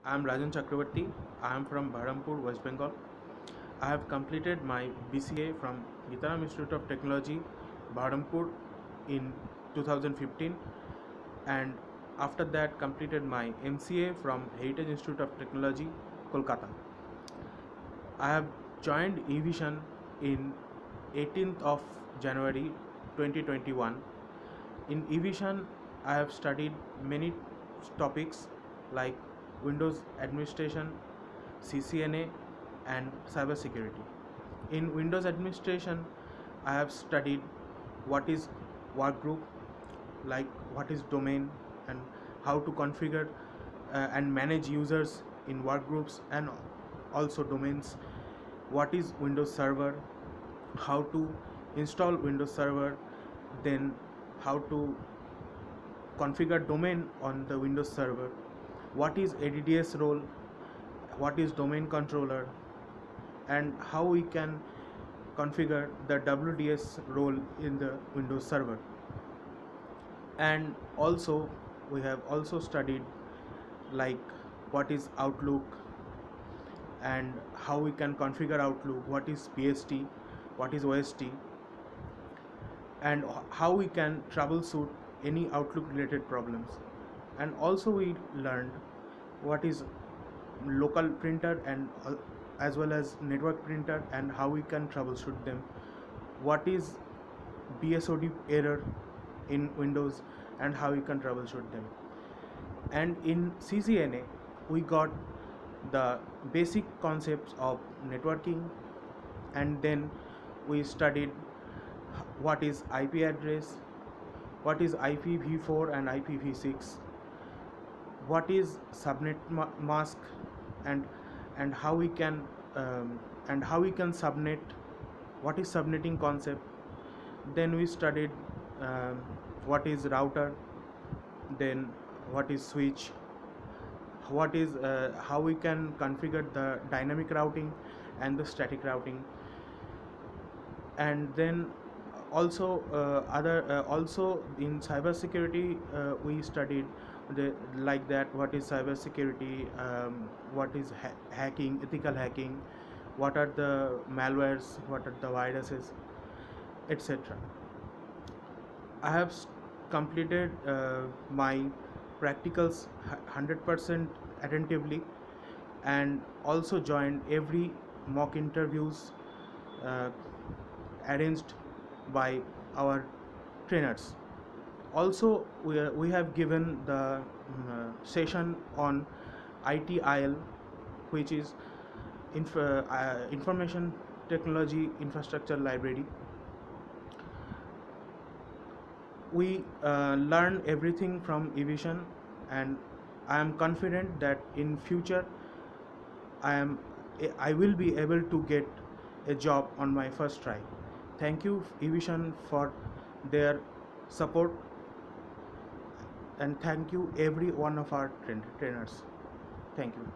I am Rajan Chakravarti. I am from Bahrampur, West Bengal. I have completed my BCA from Gitaram Institute of Technology, Bahrampur in 2015, and after that completed my MCA from Heritage Institute of Technology, Kolkata. I have joined Evision in 18th of January 2021. In Evision, I have studied many topics like Windows administration, CCNA, and cybersecurity. In Windows administration, I have studied what is workgroup, like what is domain, and how to configure and manage users in workgroups and also domains. What is Windows Server, how to install Windows Server, then how to configure domain on the Windows Server, what is ADDS role, what is domain controller, and how we can configure the WDS role in the Windows Server. And also we have also studied like what is Outlook and how we can configure Outlook, what is PST, what is OST, and how we can troubleshoot any Outlook related problems. And also we learned what is local printer and as well as network printer and how we can troubleshoot them, what is BSOD error in Windows and how we can troubleshoot them. And in CCNA we got the basic concepts of networking, and then we studied what is IP address, what is IPv4 and IPv6, what is subnet mask, and how we can subnet, what is subnetting concept. Then we studied what is router, then what is switch, what is how we can configure the dynamic routing and the static routing. And then also also in cybersecurity we studied like that what is cybersecurity, what is hacking, ethical hacking, what are the malwares, what are the viruses, etc. I have completed my practicals 100% attentively, and also joined every mock interviews arranged by our trainers. Also we have given the session on ITIL, which is Information Technology Infrastructure Library. We learn everything from Evision, and I am confident that in future I will be able to get a job on my first try. Thank you Evision for their support, and thank you every one of our trainers. Thank you.